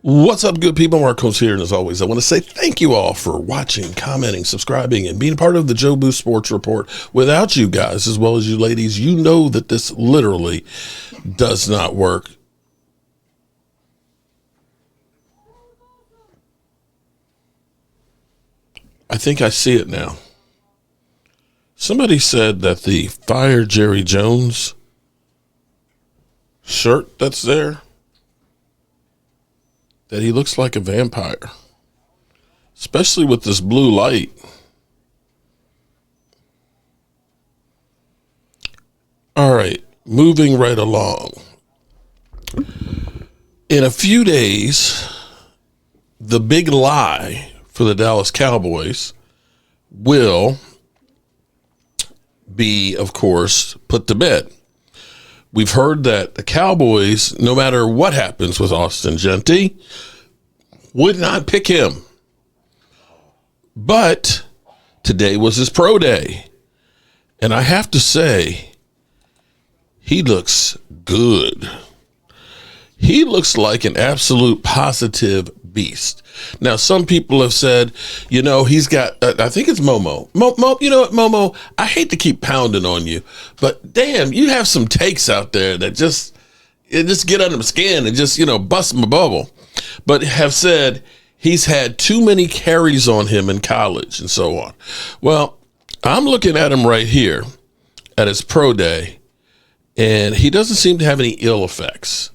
What's up, good people? Mark Holmes here, and as always, I want to say thank you all for watching, commenting, subscribing, and being part of the Joe Boost Sports Report. Without you guys, as well as you ladies, you know that this literally does not work. I think I see it now. Somebody said that the Fire Jerry Jones shirt that's there, that he looks like a vampire, especially with this blue light. All right, moving right along. In a few days, the big lie for the Dallas Cowboys will be, of course, put to bed. We've heard that the Cowboys, no matter what happens with Ashton Jeanty, would not pick him. But today was his pro day. And I have to say, he looks good. He looks like an absolute positive beast. Now, some people have said, you know, he's got, I think it's Momo. You know what, Momo? I hate to keep pounding on you, but damn, you have some takes out there that just get under my skin and just, bust my bubble. But have said he's had too many carries on him in college and so on. Well, I'm looking at him right here at his pro day, and he doesn't seem to have any ill effects.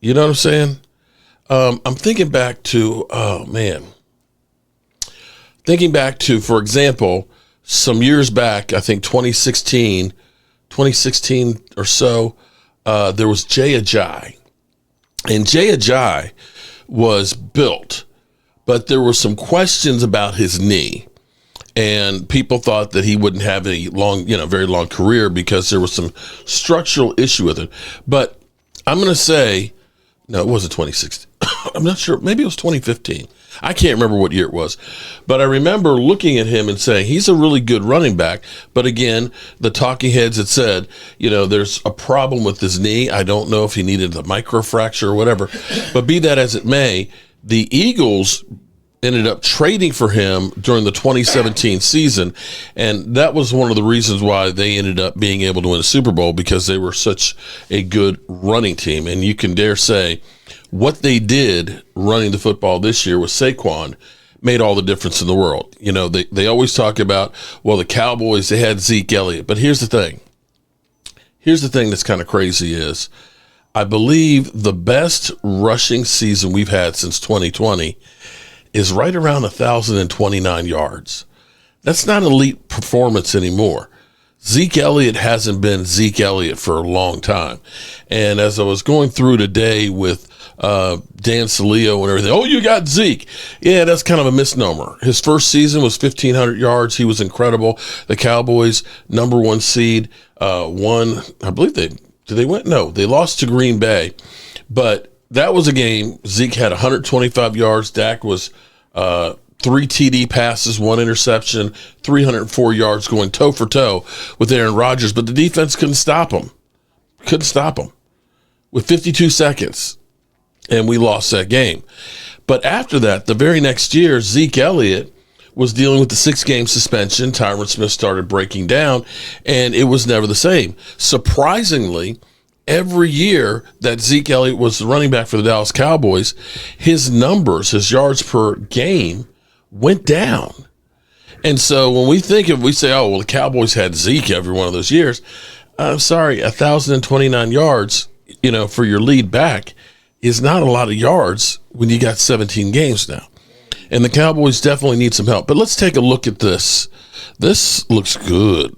You know what I'm saying? I'm thinking back to, thinking back to, for example, some years back, I think 2016 or so, there was Jay Ajayi. And Jay Ajayi was built, but there were some questions about his knee. And people thought that he wouldn't have a very long career because there was some structural issue with it. But I'm going to say, no, it wasn't 2016. I'm not sure. Maybe it was 2015. I can't remember what year it was. But I remember looking at him and saying, he's a really good running back. But again, the talking heads had said, there's a problem with his knee. I don't know if he needed a microfracture or whatever. But be that as it may, the Eagles ended up trading for him during the 2017 season. And that was one of the reasons why they ended up being able to win a Super Bowl, because they were such a good running team. And you can dare say what they did running the football this year with Saquon made all the difference in the world. They always talk about, well, the Cowboys, they had Zeke Elliott. But here's the thing. Here's the thing that's kind of crazy is I believe the best rushing season we've had since 2020 is right around 1,029 yards. That's not elite performance anymore. Zeke Elliott hasn't been Zeke Elliott for a long time. And as I was going through today with Dan Salio and everything, oh, you got Zeke. Yeah, that's kind of a misnomer. His first season was 1,500 yards. He was incredible. The Cowboys, number one seed, won. I believe did they win? No, they lost to Green Bay. But that was a game. Zeke had 125 yards. Dak was 3 TD passes, 1 interception, 304 yards going toe for toe with Aaron Rodgers. But the defense couldn't stop him. With 52 seconds. And we lost that game. But after that, the very next year, Zeke Elliott was dealing with the 6-game suspension. Tyron Smith started breaking down, and it was never the same. Surprisingly, every year that Zeke Elliott was the running back for the Dallas Cowboys, his numbers, his yards per game went down. And so when we say, oh, well, the Cowboys had Zeke every one of those years. I'm sorry, 1,029 yards, for your lead back is not a lot of yards when you got 17 games now. And the Cowboys definitely need some help. But let's take a look at this. This looks good.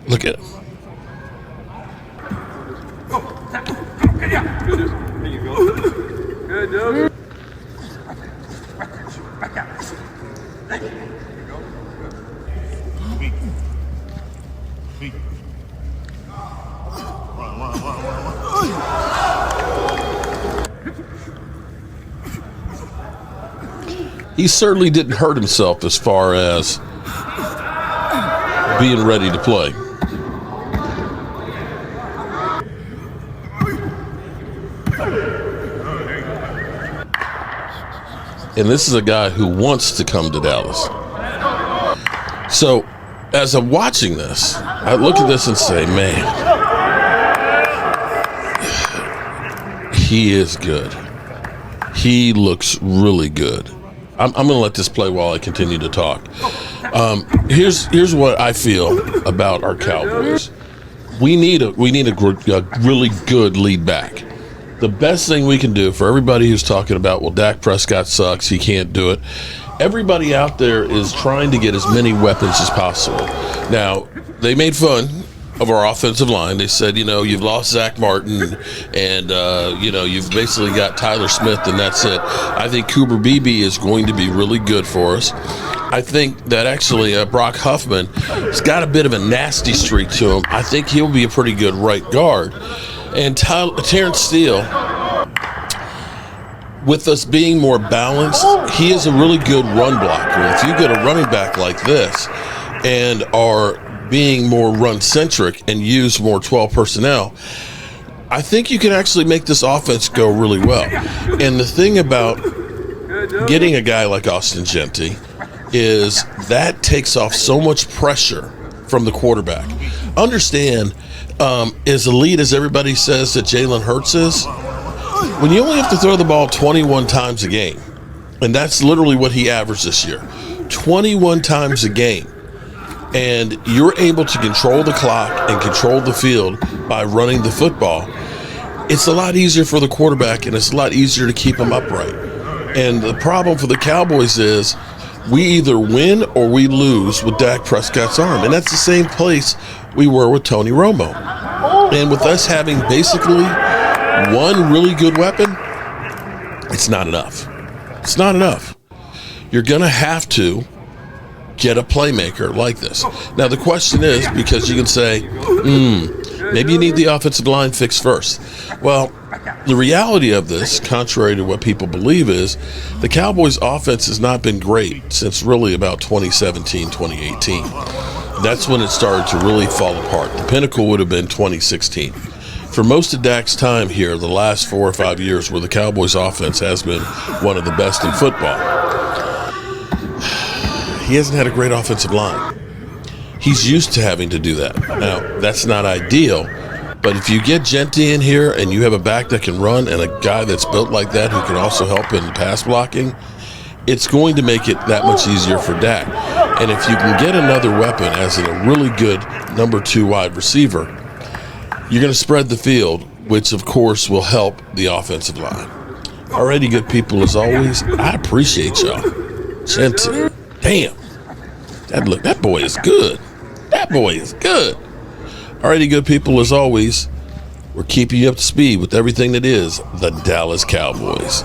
Look at it. There you go. Good, dude. Back out. There you go. Feet. Run. He certainly didn't hurt himself as far as being ready to play. And this is a guy who wants to come to Dallas. So as I'm watching this, I look at this and say, man, he is good. He looks really good. I'm going to let this play while I continue to talk. Here's what I feel about our Cowboys. We need a really good lead back. The best thing we can do for everybody who's talking about, well, Dak Prescott sucks, he can't do it. Everybody out there is trying to get as many weapons as possible. Now, they made fun of our offensive line. They said, you've lost Zach Martin, and you've basically got Tyler Smith, and that's it. I think Cooper Beebe is going to be really good for us. I think that actually Brock Huffman has got a bit of a nasty streak to him. I think he'll be a pretty good right guard. And Terrence Steele, with us being more balanced, he is a really good run blocker. If you get a running back like this and are being more run-centric and use more 12 personnel, I think you can actually make this offense go really well. And the thing about getting a guy like Ashton Jeanty is that takes off so much pressure from the quarterback. Understand, as elite as everybody says that Jalen Hurts is, when you only have to throw the ball 21 times a game, and that's literally what he averaged this year, 21 times a game, and you're able to control the clock and control the field by running the football, it's a lot easier for the quarterback, and it's a lot easier to keep him upright. And the problem for the Cowboys is we either win or we lose with Dak Prescott's arm. And that's the same place we were with Tony Romo. And with us having basically one really good weapon, it's not enough. It's not enough. You're going to have to get a playmaker like this. Now, the question is, because you can say, maybe you need the offensive line fixed first. Well, the reality of this, contrary to what people believe, is the Cowboys' offense has not been great since really about 2017, 2018. That's when it started to really fall apart. The pinnacle would have been 2016. For most of Dak's time here, the last 4 or 5 years, where the Cowboys' offense has been one of the best in football, he hasn't had a great offensive line. He's used to having to do that. Now, that's not ideal, but if you get Jeanty in here and you have a back that can run and a guy that's built like that who can also help in pass blocking, it's going to make it that much easier for Dak. And if you can get another weapon as a really good number 2 wide receiver, you're going to spread the field, which of course will help the offensive line. Alrighty, good people, as always, I appreciate y'all. Jeanty, damn. That boy is good. That boy is good. Alrighty, good people, as always, we're keeping you up to speed with everything that is the Dallas Cowboys.